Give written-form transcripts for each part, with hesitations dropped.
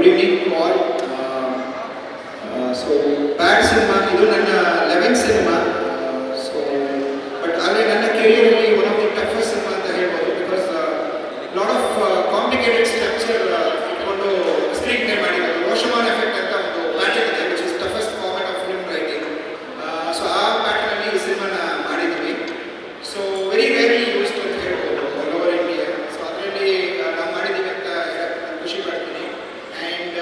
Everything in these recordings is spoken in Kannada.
Good evening to all. So bad cinema ಇದು ನನ್ನ 11th ಸಿನಿಮಾ. ಸೊ ಬಟ್ ಆದರೆ ನನ್ನ ಕೆರಿಯರಲ್ಲಿ one of the toughest cinema ಅಂತ ಹೇಳ್ಬೋದು. Because lot of complicated structure ಇಟ್ಕೊಂಡು ಸ್ಕ್ರೀನ್ ಪ್ಲೇ ಮಾಡಿದ್ದಾರೆ. ರೋಷಮಾನ್ ಎಫೆಕ್ಟ್ ಅಂತ ಒಂದು ಪ್ಯಾಟರ್ನ್ ಇದೆ, which is toughest format of film writing. So ಆ ಪ್ಯಾಟರ್ನಲ್ಲಿ ಈ ಸಿನಿಮಾನ ಮಾಡಿದ್ವಿ. ಸೊ ವೆರಿ ರೇರ್ಲಿ ಯೂಸ್ಡ್ ಅಂತ ಹೇಳ್ಬೋದು ಆಲ್ ಓವರ್ ಇಂಡಿಯಾ. ಸೊ ಅದರಲ್ಲಿ ನಾವು ಮಾಡಿದ್ದೀವಿ ಅಂತ ನಾನು ಖುಷಿ ಪಡ್ತೀನಿ. ಆ್ಯಂಡ್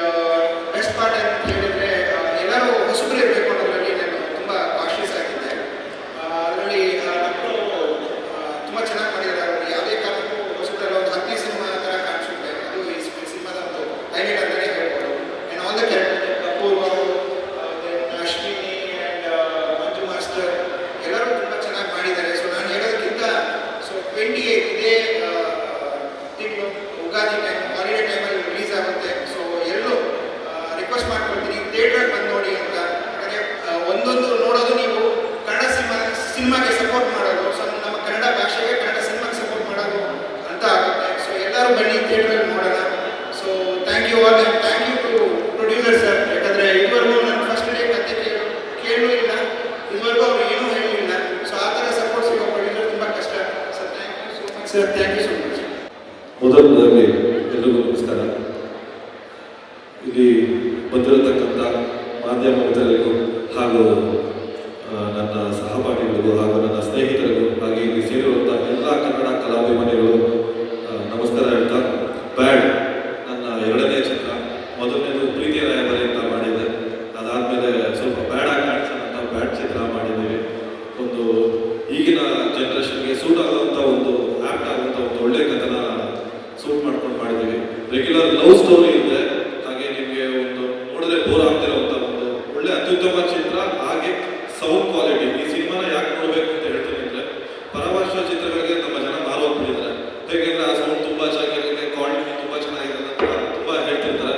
ಬೆಸ್ಟ್ ಪಾರ್ಟ್ ಅಂತ ಹೇಳಿದರೆ ಎಲ್ಲರೂ ಹೊಸಬರು ಇರಬೇಕು ಅನ್ನೋದರಲ್ಲಿ ನಾನು ತುಂಬ ಕಾಶಿಯಸ್ ಆಗಿದ್ದೆ. ಅದರಲ್ಲಿ ಮಕ್ಕಳು ತುಂಬ ಚೆನ್ನಾಗಿ ಮಾಡಿದ್ದಾರೆ. ಅವರು ಯಾವುದೇ ಕಾರಣಕ್ಕೂ ಹೊಸಬರಲ್ಲಿ ಒಂದು 10 ಸಿನಿಮಾ ಥರ ಕಾಣಿಸುತ್ತೆ. ಅದು ಈ ಸಿನಿಮಾದ ಒಂದು ಹೈಲೈಟ್ ಅಂತಲೇ ಹೇಳ್ಬೋದು. And all the character Apoorva, Ashwini and Manju master ಎಲ್ಲರೂ ತುಂಬ ಚೆನ್ನಾಗಿ ಮಾಡಿದ್ದಾರೆ. ಸೊ ನಾನು ಹೇಳೋದಕ್ಕಿಂತ 28 ಇದೇ ತಿಂಗಳು ಯುಗಾದಿ ಟೈಮ್, ಹಾಲಿಡೇ ಟೈಮಲ್ಲಿ ರಿಲೀಸ್ ಆಗುತ್ತೆ. ಸೊ ಎಲ್ಲರೂ ರಿಕ್ವೆಸ್ಟ್ ಮಾಡ್ಕೊಳ್ತೀನಿ ಥಿಯೇಟ್ರಿಗೆ ಬಂದು ನೋಡಿ ಅಂತ. ಯಾಕಂದರೆ ಒಂದೊಂದು ನೋಡೋದು ನೀವು ಕನ್ನಡ ಸಿನಿಮಾಗೆ ಸಪೋರ್ಟ್ ಮಾಡೋದು, ಸೊ ನಮ್ಮ ಕನ್ನಡ ಭಾಷೆಗೆ ಕನ್ನಡ ಸಿನಿಮಾಗೆ ಸಪೋರ್ಟ್ ಮಾಡೋದು ಅಂತ ಆಗುತ್ತೆ. ಸೊ ಎಲ್ಲರೂ ಬನ್ನಿ ಥಿಯೇಟ್ರಲ್ಲಿ ನೋಡೋಣ. So thank you all and thank you to producer sir. ಯಾಕಂದರೆ ಇದುವರೆಗೂ ನಾನು ಫಸ್ಟ್ ಡೇ ಕತೆ ಕೇಳೂ ಇಲ್ಲ, ಇದುವರೆಗೂ ಅವ್ರು ಏನೂ ಹೇಳಿಲ್ಲ. ಸೊ ಆ ಥರ ಸಪೋರ್ಟ್ ಸಿಗೋ ಪ್ರೊಡ್ಯೂಸರ್ ತುಂಬ ಕಷ್ಟ. Sir thank you so much sir, thank you so much. ಮೊದಲನೇದಾಗಿ ಎಲ್ರಿಗೂ ನಮಸ್ಕಾರ. ಇಲ್ಲಿ ಬಂದಿರತಕ್ಕಂಥ ಮಾಧ್ಯಮ ಮಿತ್ರರಿಗೂ ಹಾಗೂ ನನ್ನ ಸಹಪಾಠಿಗಳಿಗೂ ಹಾಗೂ ನನ್ನ ಸ್ನೇಹಿತರಿಗೂ ಹಾಗೆ ಇಲ್ಲಿ ಸೇರಿರುವಂಥ ಎಲ್ಲ ಕನ್ನಡ ಕಲಾಭಿಮಾನಿಗಳು ನಮಸ್ಕಾರ ಹೇಳ್ತಾ, ಬ್ಯಾಡ್ ನನ್ನ 2ನೇ ಚಿತ್ರ. ಮೊದಲನೇದು ಪ್ರೀತಿ ರಾಯಬಾರಿ ಅಂತ ಮಾಡಿದ್ದೆ. ಅದಾದಮೇಲೆ ಸ್ವಲ್ಪ ಬ್ಯಾಡಾಗಿ ಕಾಣಿಸೋಣ ಅಂತ ಬ್ಯಾಡ್ ಚಿತ್ರ ಮಾಡಿದ್ದೀವಿ. ಒಂದು ಈಗಿನ ಜನ್ರೇಷನ್ಗೆ ಸೂಟ್ ಆಗುವಂಥ ಒಂದು ಆ್ಯಪ್ಟ್ ಆಗುವಂಥ ಒಂದು ಒಳ್ಳೆ ಕಥನ ಸೂಟ್ ಮಾಡ್ಕೊಂಡು ಮಾಡಿದ್ದೀವಿ. ರೆಗ್ಯುಲರ್ ಲವ್ ಸ್ಟೋರಿ ಇದೆ, ಹಾಗೆ ನಿಮಗೆ ಒಂದು ನೋಡಿದ್ರೆ ಬೋರ್ ಆಗ್ತಿರೋಂಥ ಒಂದು ಒಳ್ಳೆ ಅತ್ಯುತ್ತಮ ಚಿತ್ರ, ಹಾಗೆ ಸೌಂಡ್ ಕ್ವಾಲಿಟಿ. ಈ ಸಿನಿಮಾನ ಯಾಕೆ ನೋಡಬೇಕು ಅಂತ ಹೇಳ್ತೀನಿ ಅಂದರೆ, ಪರಭಾಷಾ ಚಿತ್ರಗಳಿಗೆ ನಮ್ಮ ಜನ ಮಾರೋಗ್ಬಿಟ್ಟಿದ್ದಾರೆ. ಹೇಗೆಂದರೆ ಆ ಸೌಂಡ್ ತುಂಬ ಚೆನ್ನಾಗಿದೆ, ಕ್ವಾಲಿಟಿ ತುಂಬ ಚೆನ್ನಾಗಿದೆ ಅಂತ ತುಂಬ ಹೇಳ್ತಿರ್ತಾರೆ.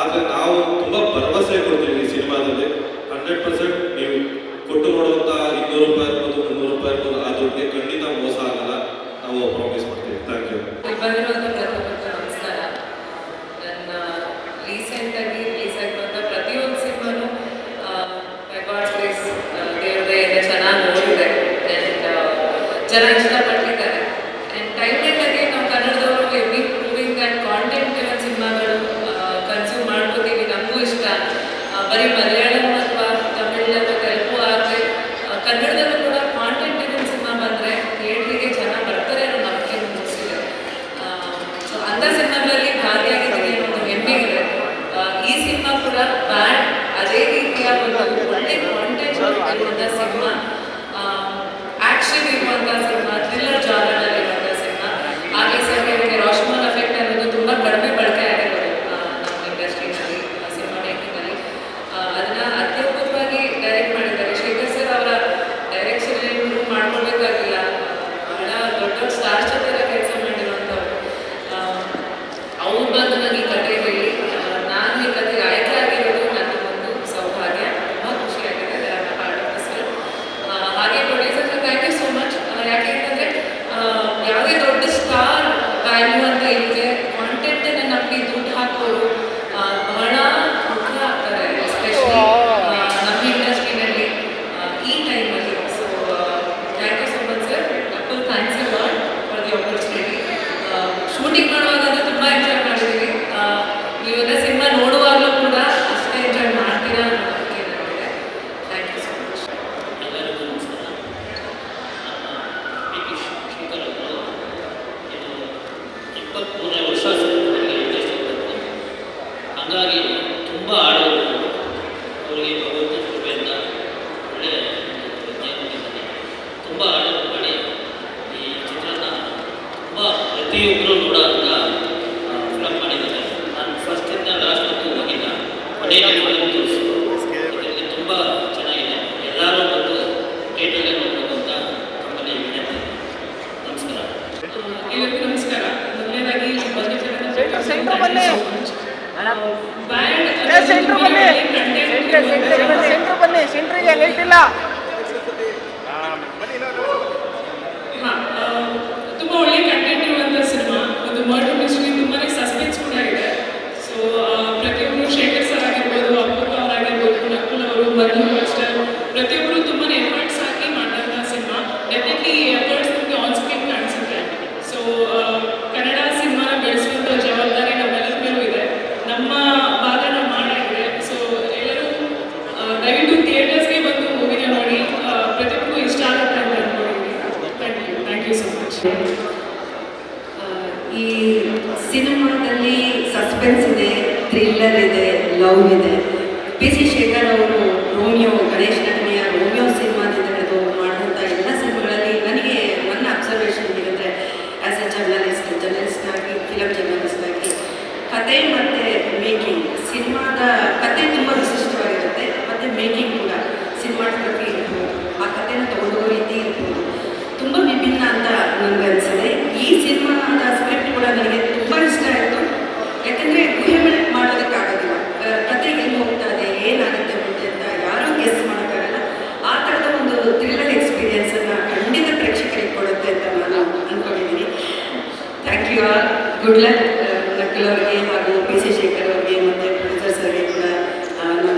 ಆದರೆ ನಾವು ತುಂಬ ಭರವಸೆ ಕೊಡ್ತೀವಿ ಈ ಸಿನಿಮಾದಲ್ಲಿ. 100% ನೀವು ಕೊಟ್ಟು ನೋಡುವಂಥ 200 ರೂಪಾಯಿ ಇರ್ಬೋದು, 300 ರೂಪಾಯಿ ಇರ್ಬೋದು, ಆ ದುಡ್ಡಿಗೆ ಖಂಡಿತ ಮೋಸ ಆಗಲ್ಲ, ನಾವು ಪ್ರಾಮಿಸ್ ಮಾಡ್ತೀವಿ. Thank you. ನಮಸ್ಕಾರ. ನನ್ನ ರೀಸೆಂಟಾಗಿ ರಿಲೀಸ್ ಆಗಿರುವಂಥ ಪ್ರತಿಯೊಂದು ಸಿನಿಮಾನು ದೇವ್ರದೆಯಿಂದ ಚೆನ್ನಾಗಿ ನೋಡಿದೆ ಆ್ಯಂಡ್ ಜನ ಇಷ್ಟಪಟ್ಟಿದ್ದಾರೆ. ಆ್ಯಂಡ್ ಟೈಮ್ಲೆಟಾಗಿ ನಾವು ಕನ್ನಡದವರು we proving and content driven ಸಿನಿಮಾಗಳು ಕನ್ಸ್ಯೂಮ್ ಮಾಡ್ಕೋತೀವಿ. ನಮಗೂ ಇಷ್ಟ. ಬರೀ ಮಲಯಾಳಂ ಅಥವಾ ತಮಿಳ್ ಅಥವಾ ತೆಲುಗು ಆದರೆ ಕನ್ನಡದಲ್ಲೂ ಕೂಡ ಕಾಂಟೆಂಟ್ ಡ್ರಿವನ್ ಸಿನಿಮಾ ಬಂದರೆ ಥಿಯೇಟ್ರಿಗೆ ಜನ ಬರ್ತಾರೆ ಅನ್ನೋ ನಂಬಿಕೆ ಮುಗಿಸಿದೆ. ಸೊ ಅಂಥ ಸಿನಿಮಾಗಳಲ್ಲಿ ಭಾಗಿಯಾಗಿದ್ದೀನಿ ಅನ್ನೋ ಒಂದು ಹೆಮ್ಮೆ ಇದೆ. ಈ ಸಿನಿಮಾ ಕೂಡ ಬ್ಯಾಡ್ ಅದೇ ರೀತಿಯ ಒಂದು ಒಳ್ಳೆ ಕಾಂಟೆಂಟ್ ಇರುವಂಥ ಸಿನಿಮಾ, ಆ್ಯಕ್ಷನ್ ಇರುವಂಥ ಸಿನಿಮಾ, ಥ್ರಿಲ್ಲರ್ ಜಾನರಲ್ಲಿ ಇರುವಂಥ ಸಿನಿಮಾ. ಹಾಗೆ ಸರ್ ಇವರಿಗೆ ರೋಷಮಾನ್ ಎಫೆಕ್ಟ್ ಅನ್ನೋದು ತುಂಬ ಕಡಿಮೆ ಬಳಕೆ ಆಗಿರೋದು ನಮ್ಮ ಇಂಡಸ್ಟ್ರಿನಲ್ಲಿ, ಸಿನಿಮಾ ಮೇಕಿಂಗಲ್ಲಿ. ಅದನ್ನು ಅತ್ಯದ್ಭುತವಾಗಿ ಡೈರೆಕ್ಟ್ ಮಾಡಿದ್ದಾರೆ. ಶೇಖರ್ ಸರ್ ಅವರ ಡೈರೆಕ್ಷನ್ ಇಂಪ್ರೂವ್ ಮಾಡ್ಕೊಳ್ಬೇಕಾಗಿಲ್ಲ. ಬಹಳ ದೊಡ್ಡ ಸ್ಟಾರ್ ಜೊತೆ ಕೆಲಸ ಮಾಡಿರುವಂಥವ್ರು. ಅವ್ರು ಬಂದು ನನಗೆ ಈ ಕತೆ ಹೇಳಿ ನಾನು ಈ ಕತೆಗೆ ಆಯ್ಕೆ ಆಗಿರೋದು ನನ್ನ ಒಂದು ಸೌಭಾಗ್ಯ. ತುಂಬ ಖುಷಿಯಾಗಿದೆ. Part of this film. ಹಾಗೆ producer sir thank you so much. ಯಾಕೆಂತಂದರೆ ಯಾವುದೇ ದೊಡ್ಡ ಸ್ಟಾರ್ ವ್ಯಾಲ್ಯೂ ಅಂತ ಇರುತ್ತೆ, ಕಾಂಟೆಂಟನ್ನು ನಂಬಿ ದುಡ್ಡು ಹಾಕೋರು ಬಹಳ ಮುಖ್ಯ ಆಗ್ತಾರೆ, ಎಸ್ಪೆಷಲಿ ನಮ್ಮ ಇಂಡಸ್ಟ್ರಿನಲ್ಲಿ ಈ ಟೈಮಲ್ಲಿ. So thank you so much sir. Double thanks you lot for the opportunity. Shooting ಮಾಡುವಾಗ ತುಂಬ ಎಂಜಾಯ್ ಮಾಡಿದ್ದೀವಿ. ನೀವೆಲ್ಲ ಸಿನಿಮಾ ನೋಡುವಾಗಲೂ ಕೂಡ ಅಷ್ಟೇ ಎಂಜಾಯ್ ಮಾಡ್ತೀರಾ ಅನ್ನೋ ನಂಬಿಕೆ ನನಗಿದೆ. Thank you so much. ಎಲ್ಲರಿಗೂ ನಮಸ್ಕಾರ. ಪಿ ಟಿ ಶೇಖರ್ ಅವರು ಇದು 23ನೇ ವರ್ಷ ನನಗೆ ಇಂಡಸ್ಟ್ರಿ ಬಂತು. ಹಾಗಾಗಿ ತುಂಬ ಆಡೋರು ಅವರಿಗೆ ಭಗವಂತ ಕೃಪೆಯಿಂದ ಒಳ್ಳೆಯ ವಿಜ್ಞಾನ ನೀಡಿದ್ದಾನೆ. ತುಂಬ ಆಡೋರು ಮಾಡಿ ಈ ಚಿತ್ರನ ತುಂಬ ಪ್ರತಿಯೊಬ್ಬರು ನೋಡೋಂಥ ಫಿಲಮ್ ಮಾಡಿದ್ದಾರೆ. ನಾನು ಫಸ್ಟಿಂದ ಲಾಸ್ಟ್ವರೆಗೂ ಹೋಗಿಲ್ಲ, ಕೊನೆಯ ತೋರಿಸಿದ್ರು. ಇದರಲ್ಲಿ ತುಂಬ ಚೆನ್ನಾಗಿದೆ. ಎಲ್ಲರೂ ಬಂದು ಥಿಯೇಟ್ರಲ್ಲೇ ನೋಡಬೇಕು ಅಂತ ತಮ್ಮಲ್ಲಿ ವಿನಂತಿ. ನಮಸ್ಕಾರ. ಎಲ್ಲರಿಗೂ ನಮಸ್ಕಾರ. ಮೊದಲನೇದಾಗಿ ಸೆಂಟ್ರಿಗೆ ಲೈಟ್ ಇಲ್ಲ. ತುಂಬ ಒಳ್ಳೆ ಕಂಟೆಂಟ್ ಇರುವಂಥ ಸಿನಿಮಾ. ಒಂದು ಮರ್ಡರ್ ಮಿಸ್ಟ್ರಿ, ತುಂಬಾ ಸಸ್ಪೆನ್ಸ್ ಕೂಡ ಇದೆ. ಸೊ ಪ್ರತಿಯೊಂದು ಸಿನಿಮಾದಲ್ಲಿ ಸಸ್ಪೆನ್ಸ್ ಇದೆ, ಥ್ರಿಲ್ಲರ್ ಇದೆ, ಲವ್ ಇದೆ. ಪಿ ಸಿ ಶೇಖರ್ ಅವರು ರೋಮಿಯೋ, ಗಣೇಶ್ ನಟನೆಯ ರೋಮಿಯೋ ಸಿನಿಮಾದಿಂದ ಹಿಡಿದು ಮಾಡಿದಂಥ ಎಲ್ಲ ಸಿನಿಮಾಗಳಲ್ಲಿ ನನಗೆ ನನ್ನ ಅಬ್ಸರ್ವೇಷನ್ ಏನಂದರೆ ಆ್ಯಸ್ ಎ ಜರ್ನಲಿಸ್ಟ್ ಆಗಿ, ಫಿಲಮ್ ಜರ್ನಲಿಸ್ಟ್ ಆಗಿ, ಕತೆ ಮತ್ತು ಮೇಕಿಂಗ್, ಸಿನಿಮಾದ ಕತೆ ತುಂಬ ವಿಶಿಷ್ಟವಾಗಿರುತ್ತೆ ಮತ್ತು ಮೇಕಿಂಗ್ ಕೂಡ, ಸಿನಿಮಾಟೋಗ್ರಫಿ ಇರ್ಬೋದು, ಆ ಕಥೆನ ತಗೊಂಡೋಗೋ ರೀತಿ ಇರ್ಬೋದು, ತುಂಬ ವಿಭಿನ್ನ ಅಂತ ನನಗೆ ಅನಿಸಿದೆ. ಈ ಸಿನಿಮಾದ ಸ್ಕ್ರಿಪ್ಟ್ ಕೂಡ ನನಗೆ ತುಂಬ ಇಷ್ಟ ಆಯಿತು. ಯಾಕಂದರೆ ಊಹೆ ಮಾಡೋದಕ್ಕಾಗೋದಿಲ್ಲ, ಕತೆ ಎಲ್ಲಿ ಹೋಗ್ತಾ ಇದೆ, ಏನಾಗುತ್ತೆ ಮುಂದೆ ಅಂತ ಯಾರೂ ಗೆಸ್ ಮಾಡೋಕ್ಕಾಗಲ್ಲ. ಆ ಥರದ ಒಂದು ಥ್ರಿಲ್ಲರ್ ಎಕ್ಸ್ಪೀರಿಯನ್ಸನ್ನು ಖಂಡಿತ ಪ್ರೇಕ್ಷಕರಿಗೆ ಕೊಡುತ್ತೆ ಅಂತ ನಾನು ಅಂದ್ಕೊಂಡಿದ್ದೀನಿ. Thank you all, good luck. ನಕಲ್ ಅವರಿಗೆ ಹಾಗೂ ಪಿ ಸಿ ಶೇಖರ್ ಅವರಿಗೆ ಮತ್ತು ಪ್ರೊಡ್ಯೂಸರ್ ಸರ್ಗೆ ಕೂಡ ನಾನು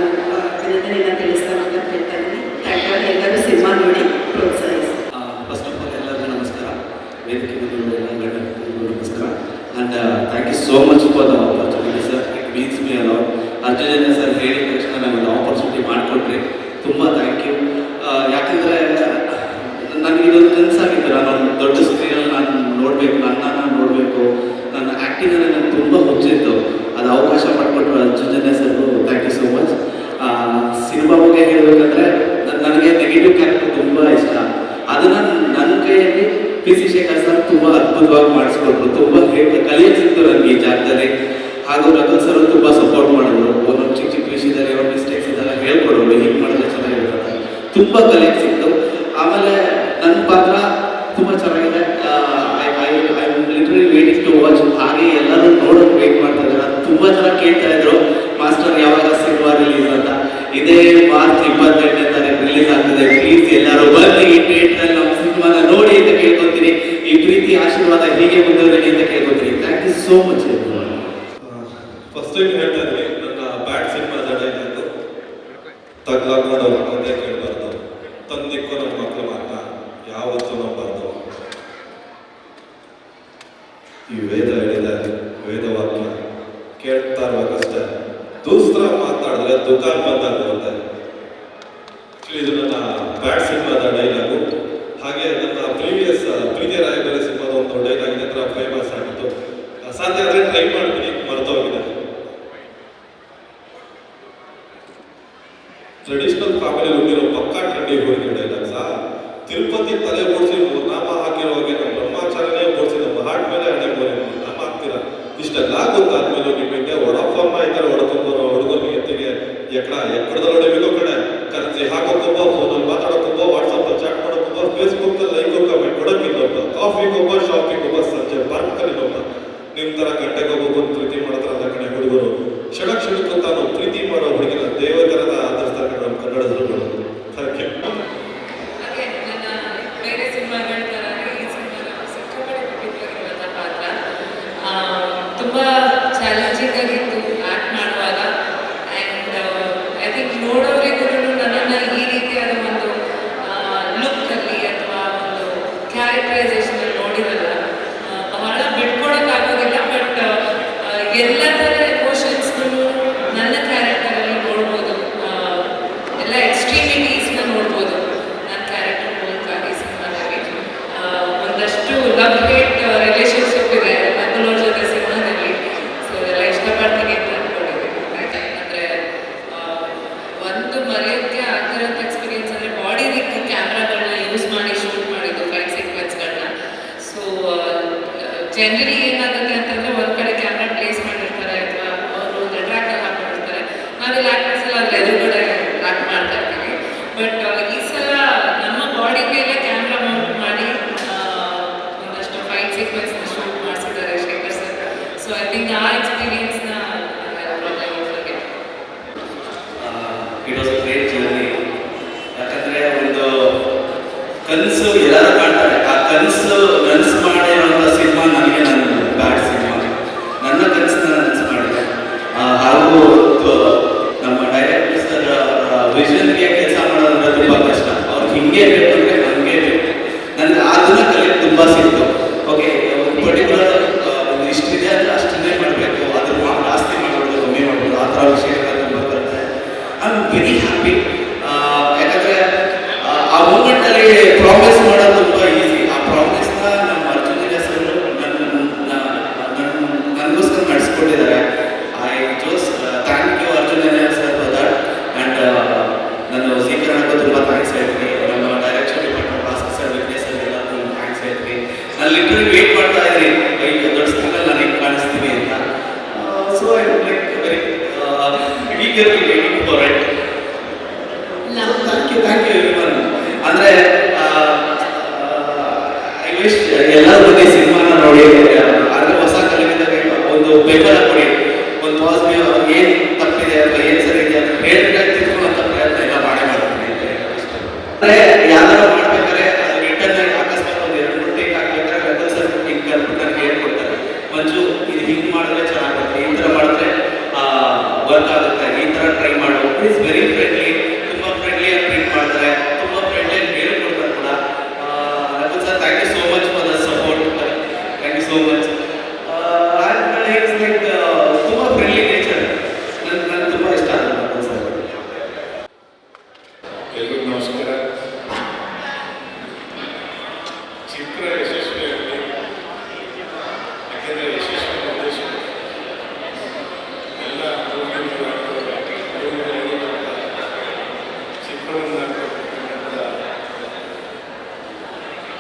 ಅಭಿನಂದನೆಯನ್ನು ತಿಳಿಸ್ತಾ ಅಂತ ಹೇಳ್ತಾ ಇದ್ದೀನಿ. Thank you. ಎಲ್ಲರೂ ಸಿನಿಮಾ ನೋಡಿ ಪ್ರೋತ್ಸಾಹಿಸಿ. ಫಸ್ಟ್ ಆಫ್ ಆಲ್ ಎಲ್ಲರಿಗೂ ನಮಸ್ಕಾರ. ವೇದಿಕೆ ಎಲ್ಲರಿಗೂ ನಮಸ್ಕಾರ. And thank you so much for the opportunity sir. It means me a lot. Arjuna sir ಹೇಳಿದ ತಕ್ಷಣ ನಮಗೆ ಆಪರ್ಚುನಿಟಿ ಮಾಡಿಕೊಟ್ರಿ, ತುಂಬ ಥ್ಯಾಂಕ್ ಯು. ಯಾಕೆಂದರೆ ನನಗಿದೊಂದು ಕನಸಾಗಿತ್ತು, ನಾನು ದೊಡ್ಡ ಸ್ಕ್ರೀನಲ್ಲಿ ನಾನು ನೋಡಬೇಕು, ನನ್ನನ್ನು ನೋಡಬೇಕು, ನನ್ನ ಆ್ಯಕ್ಟಿಂಗಲ್ಲಿ ನನಗೆ ತುಂಬ ಹುಚ್ಚಿತ್ತು. ಅದು ಅವಕಾಶ ಮಾಡಿಕೊಟ್ರು ಅರ್ಜುನ ಸರ್ಗೂ thank you so much. Cinema ಬಗ್ಗೆ ಹೇಳಬೇಕಂದ್ರೆ ನನಗೆ ನೆಗೆಟಿವ್ ಕ್ಯಾರೆಕ್ಟರ್ ತುಂಬ ಇಷ್ಟ. ಅದನ್ನು ನನ್ನ ಕೈಯಲ್ಲಿ ಪಿ ಸಿ ಶೇಖರ್ ಸರ್ ತುಂಬ ಅದ್ಭುತವಾಗಿ ಮಾಡಿಸ್ಕೊಟ್ರು. ತುಂಬ ಕಲಿಯೋಕೆ ಸಿಕ್ತು ನನಗೆ ಈ ಜಾಗದಲ್ಲಿ. ಹಾಗೂ ನಕಲ್ ಸರ್ ತುಂಬ ಸಪೋರ್ಟ್ ಮಾಡಿದ್ರು. ಒಂದೊಂದು ಚಿಕ್ಕ ಚಿಕ್ಕ ವಿಷಯದಲ್ಲಿ ಒಂದು ಮಿಸ್ಟೇಕ್ಸ್ ಇದ್ದಾಗ ಹೇಳ್ಕೊಡೋರು, ಹೀಗೆ ಮಾಡಿದ್ರೆ ಚೆನ್ನಾಗಿರುತ್ತೆ, ತುಂಬ ಕಲಿಯೋಕೆ ಸಿಕ್ತು. ಆಮೇಲೆ ನನ್ನ ಪಾತ್ರ ತುಂಬ ಚೆನ್ನಾಗಿದೆ. I literally waiting to watch. ಹಾಗೆ ಎಲ್ಲರೂ ನೋಡೋಕೆ ವೇಟ್ ಮಾಡ್ತಾ ಇದ್ದಾರೆ. ತುಂಬ ಜನ ಕೇಳ್ತಾ ಇದ್ರು ಮಾಸ್ಟರ್ ಯಾವಾಗ ಸಿನಿಮಾ ರಿಲೀಸ್ ಅಂತ. ಇದೇ ಮಾರ್ಚ್ 28ನೇ ತಾರೀಕು ರಿಲೀಸ್ ಆಗ್ತದೆ. ಪ್ಲೀಸ್ ಎಲ್ಲರೂ ಬನ್ನಿ ಥಿಯೇಟ್ರಲ್ಲಿ ನಮ್ಮ ಸಿನಿಮಾನ ನೋಡಿ ಅಂತ ಕೇಳ್ಕೊತೀನಿ. ಈ ಪ್ರೀತಿ ಆಶೀರ್ವಾದ ಹೀಗೆ ಮುಂದುವರಿಲಿ ಅಂತ ಕೇಳ್ಕೊತೀನಿ. Thank you so much. First time ಹೇಳ್ತಾ ಇದ್ವಿ, ನನ್ನ ಬ್ಯಾಡ್ ಸಿನಿಮಾ ಜಡ ಇದ್ದು ತಗ್ಲಾಕೊಂಡವ್ರು ಅದೇ ಕೇಳಬಾರ್ದು, ತಂದಿಕ್ಕೋ ನಮ್ಮ ಮಕ್ಕಳು ಮಾತ್ರ ಯಾವತ್ತೂ ನಂಬಾರ್ದು. ಈ ವೇದ ಹೇಳಿದ್ದಾರೆ, ವೇದವಾಕ್ಯ ಕೇಳ್ತಾ ಇರುವಾಗಷ್ಟೇ ದೂಸ್ರ ಮಾತಾಡಿದ್ರೆ ದುಕಾನ್ ಬಂದಾಗುತ್ತೆ. ಆಕ್ಚುಲಿ ಇದು ನನ್ನ ಬ್ಯಾಡ್ ಸಿನಿಮಾದ ಡೈಲಾಗು. ಹಾಗೆ ನನ್ನ ಪ್ರೀವಿಯಸ್ ಪ್ರೀತಿಯ ರಾಯಬಾರಿ ಸಿನಿಮಾದ ಒಂದು ಡೈಲಾಗ್ ಇದೆ, ಹತ್ರ ಫೇಮಸ್ ಆಗಿತ್ತು. ಸಾಧ್ಯ ಆದರೆ ಟ್ರೈ ಮಾಡ್ತೀನಿ, ಮರ್ತೋಗಿದೆ. ಟ್ರೆಡಿಷನಲ್ ಫ್ಯಾಮಿಲಿ ಹುಟ್ಟಿರೋ ಪಕ್ಕಾ ಟ್ರೆಂಡಿ ಹುಡುಗಿ ಡೈಲಾಗ್ಸಾ. ತಿರುಪತಿ ತಲೆ ಓಡಿಸಿ ನಾಮ ಹಾಕಿರೋವಾಗೆ ನಮ್ಮ ಬ್ರಹ್ಮಾಚಾರ್ಯನೇ ಓಡಿಸಿ ನಮ್ಮ ಹಾರ್ಟ್ ಮೇಲೆ ಹಣೆ ಬೋರೆ ನಾಮ ಹಾಕ್ತೀರ. ಇಷ್ಟೆಲ್ಲ ಗೊತ್ತಾದ್ಮೇಲೆ ನಿಮಗೆ ಒಡಫಮ್ಮ ಇದ್ದಾರೆ, ಹೊಡ್ಕೊಂಬರೋ ಹುಡುಗರಿಗೆ ಎತ್ತಿಗೆ ಎಕ್ಕಡದಲ್ಲಿ ಹೊಡಿಬೇಕು ಕಡೆ ಕರೆಸಿ ಹಾಕೋಕೊಬ್ಬ, ಫೋನಲ್ಲಿ ಮಾತಾಡೋಕೊಬ್ಬ, ವಾಟ್ಸಪ್ಪಲ್ಲಿ ಚಾಟ್ ಮಾಡೋಕೊಬ್ಬ, ಫೇಸ್ಬುಕ್ಕಲ್ಲಿ ಲೈಕ್ ಕಮೆಂಟ್ ಕೊಡೋಕ್ಕಿಲ್ಲೊಬ್ಬ, ಕಾಫಿಗೊಬ್ಬ, ಶಾಪಿಗೊಬ್ಬ, ಸಂಜೆ ಪಾರ್ಕಲ್ಲಿಗೊಬ್ಬ. ನಿಮ್ಮ ಥರ ಗಂಟೆಗೊಬ್ಬ ಬಂದು ಪ್ರೀತಿ ಮಾಡ್ತಾರಲ್ಲ ಕಡೆ ಹುಡುಗರು. ಕ್ಷಣಕ್ಕೆ ತಾನು ಪ್ರೀತಿ ಮಾಡೋ ಹುಡುಗಿನ ದೇವತರದ ಆಧರಿಸ್ತಾರೆ ನಮ್ಮ ಕನ್ನಡದವರು. Thank you. ಹಾಗೆ ನನ್ನ ಬೇರೆ ಸಿನಿಮಾಗಳ ಥರ ಈ ಸಿನಿಮಾ ಸಿಕ್ಕಾಪಟ್ಟೆ ಬಿಟ್ಟಿರುವಂಥ ಪಾತ್ರ ತುಂಬ ಚಾಲೆಂಜಿಂಗ್ ಆಗಿತ್ತು ಆ್ಯಕ್ಟ್ ಮಾಡುವಾಗ. ಆ್ಯಂಡ್ ಐ ಥಿಂಕ್ ನೋಡೋರಿಗೂ ನನ್ನನ್ನು ಈ ರೀತಿಯಾದ ಒಂದು ಲುಕ್ಕಲ್ಲಿ ಅಥವಾ ಒಂದು ಕ್ಯಾರೆಕ್ಟರೈಸೇಷನಲ್ಲಿ ನೋಡಿರಲ್ಲ. ಬಹಳ ಬಿಟ್ಕೊಡೋಕ್ಕಾಗೋದಿಲ್ಲ, ಬಟ್ ಎಲ್ಲ ಥರ ಎಮೋಷನ್ಸ್ಗೂ ನನ್ನ ಕ್ಯಾರೆಕ್ಟರಲ್ಲಿ ನೋಡ್ಬೋದು. ಎಲ್ಲ ಎಕ್ಸ್ಟ್ರೀಮಿಟೀಸ್ನ ನೋಡ್ಬೋದು ನನ್ನ ಕ್ಯಾರೆಕ್ಟರ್ ಮೂಲಕ ಈ ಸಿನಿಮಾದಲ್ಲಿ. ಒಂದಷ್ಟು ಲವ್ ಹೇಟ್ ರಿಲೇಷನ್ಶಿಪ್ ಇದೆ ನಕಲೋರ್ ಜೊತೆ ಸಿನಿಮಾದಲ್ಲಿ. ಸೊ ಎಲ್ಲ ಇಷ್ಟಪಡ್ತೀನಿ ಅಂತ ಅಂದ್ಕೊಂಡಿದ್ದೀನಿ. ಅಂದರೆ ಒಂದು ಮರೆಯೋಕ್ಕೆ ಆಗಿರೋಂಥ ಎಕ್ಸ್ಪೀರಿಯನ್ಸ್ ಅಂದರೆ ಬಾಡಿ ವಿಕ್ ಕ್ಯಾಮ್ರಾಗಳನ್ನ ಯೂಸ್ ಮಾಡಿ ಶೂಟ್ ಮಾಡಿದ್ದು ಫೈಟ್ ಸೀಕ್ವೆನ್ಸ್ಗಳನ್ನ. ಸೊ ಜನರಲಿ ಏನಾಗುತ್ತೆ ಅಂತಂದರೆ ಒಂದು ಕಡೆ ಕ್ಯಾಮ್ರಾ ಪ್ಲೇಸ್ ಮಾಡಿರ್ತಾರೆ ಅಥವಾ ಅವರು ಒಂದು ಟ್ರ್ಯಾಕಲ್ಲಿ ಹಾಕೊಂಡಿರ್ತಾರೆ. ನಾವೆಲ್ಲ ಆ್ಯಕ್ಟರ್ಸ್ ಎಲ್ಲ ಅದ್ರ ಎದುರುಗಡೆ ಆ್ಯಕ್ಟ್ ಮಾಡ್ತಾ ಇರ್ತೀವಿ. ಬಟ್ ಈ ಸಲ ನಮ್ಮ ಬಾಡಿ ಮೇಲೆ ಕ್ಯಾಮ್ರಾ ಮೌಂಟ್ ಮಾಡಿ ಒಂದಷ್ಟು ಫೈಟ್ ಸೀಕ್ವೆನ್ಸ್ನ ಶೂಟ್ ಮಾಡಿಸಿದ್ದಾರೆ Shekhar sir. So I think ಆ ಎಕ್ಸ್ಪೀರಿಯನ್ಸ್ನ it was a great journey. ಯಾಕಂದರೆ ಒಂದು ಕನಸು ಎಲ್ಲರೂ ಕಾಣ್ತಾರೆ. ಆ ಕನಸು ನನಸು ಮಾಡಿರುವಂಥ ಸಿನಿಮಾ ನನಗೆ ನನ್ನ ಬ್ಯಾಡ್ ಸಿನಿಮಾ. ನನ್ನ ಕನಸನ್ನ ನನಸು ಮಾಡಿದೆ. ಹಾಗೂ ನಮ್ಮ ಡೈರೆಕ್ಟರ್ ಸರ್ ವಿಷನ್ಗೆ ಕೆಲಸ ಮಾಡೋದಂದ್ರೆ ತುಂಬ ಕಷ್ಟ. ಅವ್ರು ಹಿಂಗೆ ಬೇಕು ಅಂದರೆ ಹಂಗೆ ಬೇಕು. ನನಗೆ ಅದನ್ನ ಕಲಿಯೋಕ್ಕೆ ತುಂಬ ಸಿಕ್ತು. ಓಕೆ, ಒಂದು ಪರ್ಟಿಕ್ಯುಲರ್ ಒಂದು ಇಷ್ಟಿದೆ ಅಂದರೆ ಅಷ್ಟನ್ನೇ ಮಾಡಬೇಕು, ಅದ್ರ ಜಾಸ್ತಿ ಮಾಡಬಹುದು, ಕಮ್ಮಿ ಮಾಡಬಹುದು, ಆ ಥರ ವಿಷಯಗಳು ತುಂಬ ಬರುತ್ತೆ. I am very happy. ಯಾಕಂದರೆ ಆ ಮೂಮೆಂಟಲ್ಲಿ ಪ್ರಾಮಿಸ್ ಮಾಡೋ eagerly waiting for it. Thank you everyone. ಅಂದರೆ ಐ ವಿಶ್ ಎಲ್ಲರೂ ಬಂದು ಸಿನಿಮಾನ ನೋಡಿ, ಆದರೆ ಹೊಸ ಕಲಾವಿದರಿಗೆ ಒಂದು ಬೆಂಬಲ ಕೊಡಿ, ಒಂದು ಪಾಸಿಟಿವ್ ಅವ್ರಿಗೆ ಏನು ತಪ್ಪಿದೆ ಅಥವಾ ಏನು ಸರಿ ಇದೆ ಅಂತ ಹೇಳಿದ್ರೆ ತಿಳ್ಕೊಳ್ಳುವಂಥ ಪ್ರಯತ್ನ ಎಲ್ಲ ಮಾಡೇ ಮಾಡ್ತೀನಿ ಅಂತ ಅಷ್ಟೇ. ಅಂದರೆ ಯಾವ್ದಾರು ಮಾಡ್ಬೇಕಾದ್ರೆ ಅದು ರಿಟರ್ನ್ ಅಕಸ್ಮಾತ್ ಒಂದು 2-3 ಟೇಕ್ ಹಾಕ್ಬೇಕಾದ್ರೆ ಲೆವೆಲ್ ಸರ್ ಹಿಂಗೆ ಅಂದ್ಬಿಟ್ಟು ನನಗೆ ಹೇಳ್ಕೊಡ್ತಾರೆ, ಮಂಜು ಇದು ಹಿಂಗೆ ಮಾಡಿದ್ರೆ ಚೆನ್ನಾಗುತ್ತೆ, ಈ ಥರ ಮಾಡಿದ್ರೆ ವರ್ಕ್ ಆಗುತ್ತೆ, ಈ ಥರ ಟ್ರೈ ಮಾಡು. ಇಟ್ಸ್ ವೆರಿ ಫ್ರೆಂಡ್ಲಿ, ತುಂಬ ಫ್ರೆಂಡ್ಲಿಯಾಗಿ ಟ್ರೀಟ್ ಮಾಡ್ತಾರೆ, ತುಂಬ ಫ್ರೆಂಡ್ಲಿಯಾಗಿ ಹೇಳ್ಕೊಡ್ತಾರೆ ಕೂಡ. Level sir thank you so much for the support, thank you so much. Like ತುಂಬ ಫ್ರೆಂಡ್ಲಿ ನೇಚರ್, ನನಗೆ ತುಂಬ ಇಷ್ಟ ಆಗುತ್ತೆ ಲೆವೆಲ್ ಸರ್. ಎಲ್ರಿಗೂ ನಮಸ್ಕಾರ. ಚಿತ್ರ ಯಶಸ್ವಿಯಾಗಲಿ, ಯಾಕೆಂದರೆ ಯಶಸ್ವಿ ನಿರ್ದೇಶಕರು ಎಲ್ಲ ಚಿತ್ರವನ್ನು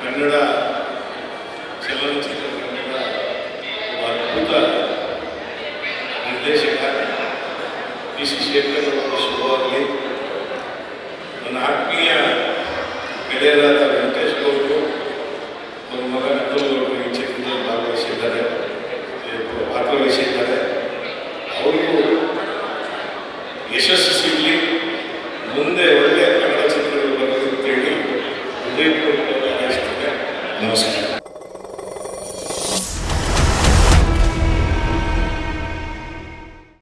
ಕನ್ನಡ ಚಲನಚಿತ್ರ ರಂಗದ ಒಬ್ಬ ಅದ್ಭುತ ನಿರ್ದೇಶಕ ಪಿ ಸಿ ಶೇಖರ್ ಅವರ ಶುಭವಾಗಲಿ. ನನ್ನ ಆತ್ಮೀಯ ಗೆಳೆಯರಾದ ವೆಂಕಟೇಶ್ ಗೌಡರು, ಅವ್ರ ಮಗ ನಕಲ್ ಗೌಡರು ಈ ಚಿತ್ರದಲ್ಲಿ ಪಾತ್ರವಹಿಸಿದ್ದಾರೆ. ಅವ್ರಿಗೂ ಯಶಸ್ಸು ಸಿಗಲಿ, ಮುಂದೆ ಒಳ್ಳೆಯ ಕನ್ನಡ ಚಿತ್ರಗಳು ಬರಲಿ ಅಂತೇಳಿ ಹೃದಯಪೂರ್ವಕವಾಗಿ ಹಾರೈಸ್ತೇನೆ. ನಮಸ್ಕಾರ.